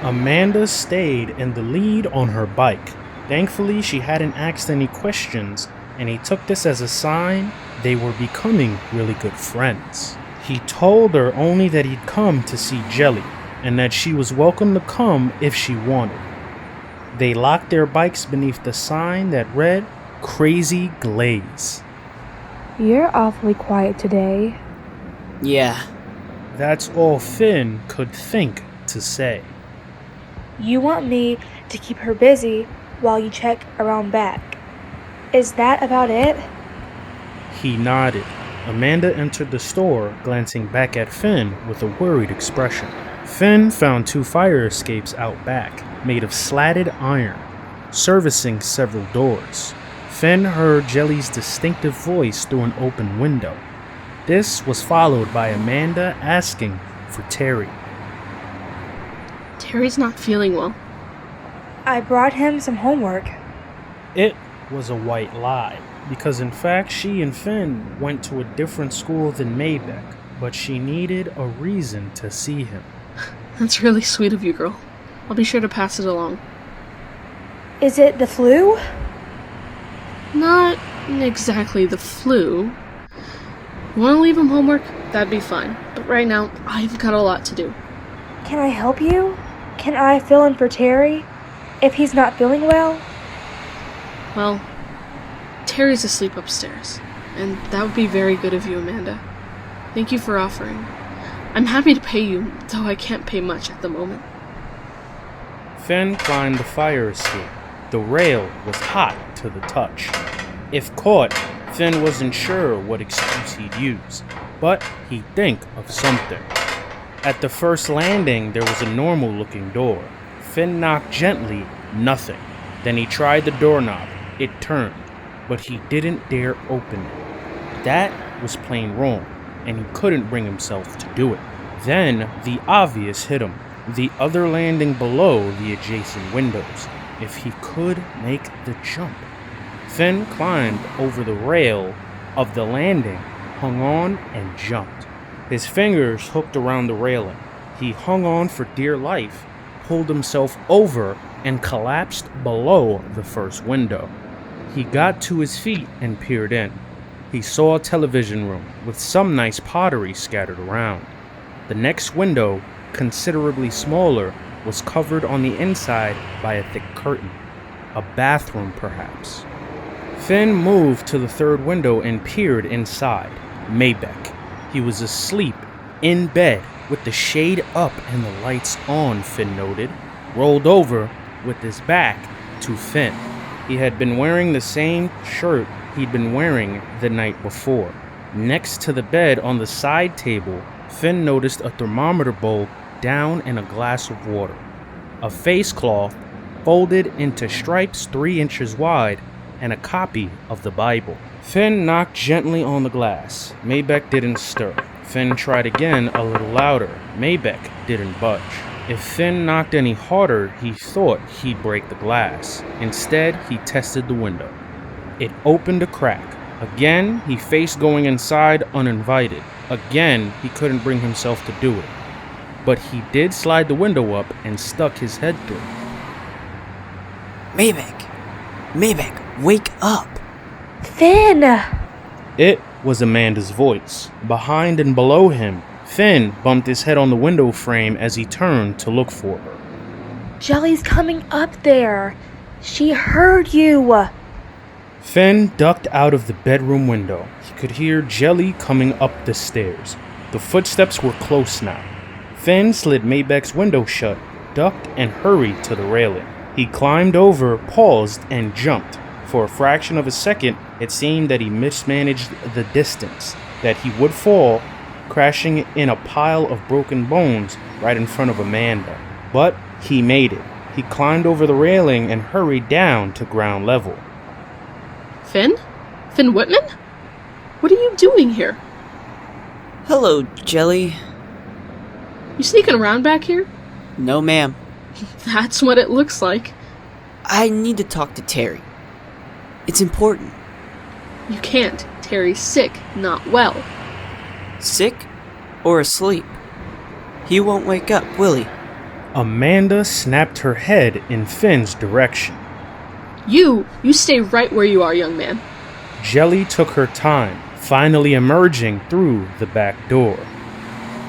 Amanda stayed in the lead on her bike. Thankfully, she hadn't asked any questions, and he took this as a sign they were becoming really good friends. He told her only that he'd come to see Jelly, and that she was welcome to come if she wanted. They locked their bikes beneath the sign that read, Crazy Glaze. You're awfully quiet today. Yeah. That's all Finn could think to say. You want me to keep her busy while you check around back. Is that about it? He nodded. Amanda entered the store, glancing back at Finn with a worried expression. Finn found 2 fire escapes out back, made of slatted iron, servicing several doors. Finn heard Jelly's distinctive voice through an open window. This was followed by Amanda asking for Terry. Terry's not feeling well. I brought him some homework. It was a white lie, because in fact she and Finn went to a different school than Maybeck, but she needed a reason to see him. That's really sweet of you, girl. I'll be sure to pass it along. Is it the flu? Not exactly the flu. You want to leave him homework? That'd be fine. But right now, I've got a lot to do. Can I help you? Can I fill in for Terry if he's not feeling well? Well, Terry's asleep upstairs, and that would be very good of you, Amanda. Thank you for offering. I'm happy to pay you, though I can't pay much at the moment. Finn climbed the fire escape. The rail was hot to the touch. If caught, Finn wasn't sure what excuse he'd use, but he'd think of something. At the first landing, there was a normal-looking door. Finn knocked gently, nothing. Then he tried the doorknob. It turned, but he didn't dare open it. That was plain wrong, and he couldn't bring himself to do it. Then the obvious hit him. The other landing below the adjacent windows. If he could make the jump. Finn climbed over the rail of the landing, hung on, and jumped. His fingers hooked around the railing. He hung on for dear life, pulled himself over, and collapsed below the first window. He got to his feet and peered in. He saw a television room with some nice pottery scattered around. The next window, considerably smaller, was covered on the inside by a thick curtain. A bathroom, perhaps. Finn moved to the third window and peered inside. Maybeck. He was asleep, in bed, with the shade up and the lights on, Finn noted, rolled over with his back to Finn. He had been wearing the same shirt he'd been wearing the night before. Next to the bed on the side table, Finn noticed a thermometer bowl down in a glass of water. A face cloth folded into stripes 3 inches wide, and a copy of the Bible. Finn knocked gently on the glass. Maybeck didn't stir. Finn tried again a little louder. Maybeck didn't budge. If Finn knocked any harder, he thought he'd break the glass. Instead, he tested the window. It opened a crack. Again, he faced going inside uninvited. Again, he couldn't bring himself to do it. But he did slide the window up and stuck his head through. Maybeck, wake up! Finn! It was Amanda's voice. Behind and below him, Finn bumped his head on the window frame as he turned to look for her. Jelly's coming up there. She heard you. Finn ducked out of the bedroom window. He could hear Jelly coming up the stairs. The footsteps were close now. Finn slid Maybeck's window shut, ducked, and hurried to the railing. He climbed over, paused, and jumped. For a fraction of a second, it seemed that he mismanaged the distance, that he would fall, crashing in a pile of broken bones right in front of Amanda. But he made it. He climbed over the railing and hurried down to ground level. Finn? Finn Whitman? What are you doing here? Hello, Jelly. You sneaking around back here? No, ma'am. That's what it looks like. I need to talk to Terry. It's important. You can't. Terry's sick, not well. Sick or asleep? He won't wake up, will he? Amanda snapped her head in Finn's direction. You stay right where you are, young man. Jelly took her time, finally emerging through the back door.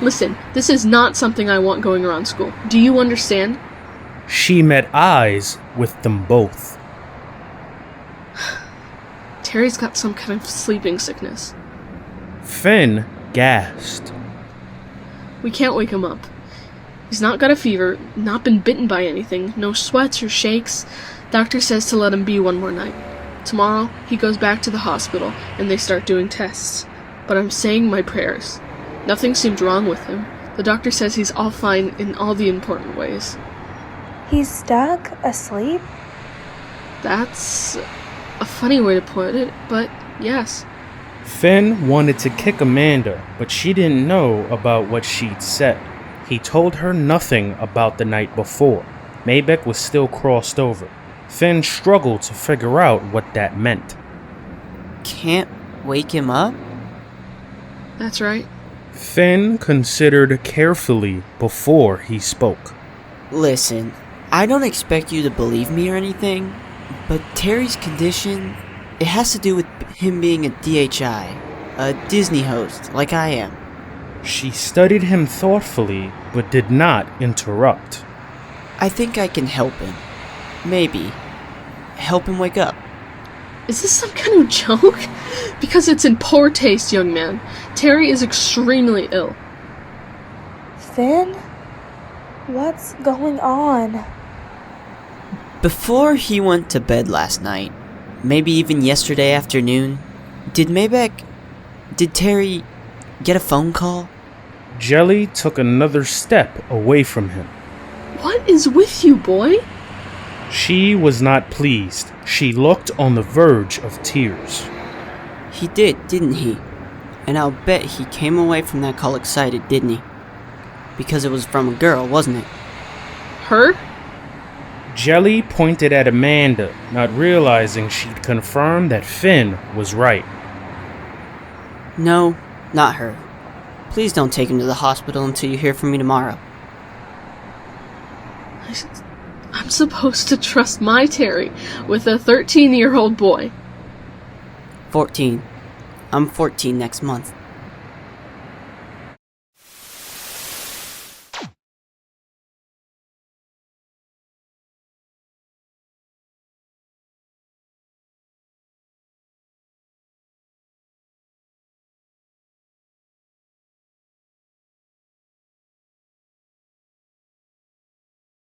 Listen, this is not something I want going around school. Do you understand? She met eyes with them both. Terry's got some kind of sleeping sickness. Finn gasped. We can't wake him up. He's not got a fever, not been bitten by anything, no sweats or shakes. Doctor says to let him be one more night. Tomorrow, he goes back to the hospital and they start doing tests. But I'm saying my prayers. Nothing seemed wrong with him. The doctor says he's all fine in all the important ways. He's stuck asleep? That's a funny way to put it, but yes. Finn wanted to kick Amanda, but she didn't know about what she'd said. He told her nothing about the night before. Maybeck was still crossed over. Finn struggled to figure out what that meant. Can't wake him up? That's right. Finn considered carefully before he spoke. Listen, I don't expect you to believe me or anything, but Terry's condition, it has to do with him being a DHI, a Disney host, like I am. She studied him thoughtfully, but did not interrupt. I think I can help him. Maybe. Help him wake up. Is this some kind of joke? Because it's in poor taste, young man. Terry is extremely ill. Finn? What's going on? Before he went to bed last night, maybe even yesterday afternoon, did Terry get a phone call? Jelly took another step away from him. What is with you, boy? She was not pleased. She looked on the verge of tears. He did, didn't he? And I'll bet he came away from that call excited, didn't he? Because it was from a girl, wasn't it? Her? Jelly pointed at Amanda, not realizing she'd confirmed that Finn was right. No, not her. Please don't take him to the hospital until you hear from me tomorrow. I'm supposed to trust my Terry with a 13-year-old boy. 14. I'm 14 next month.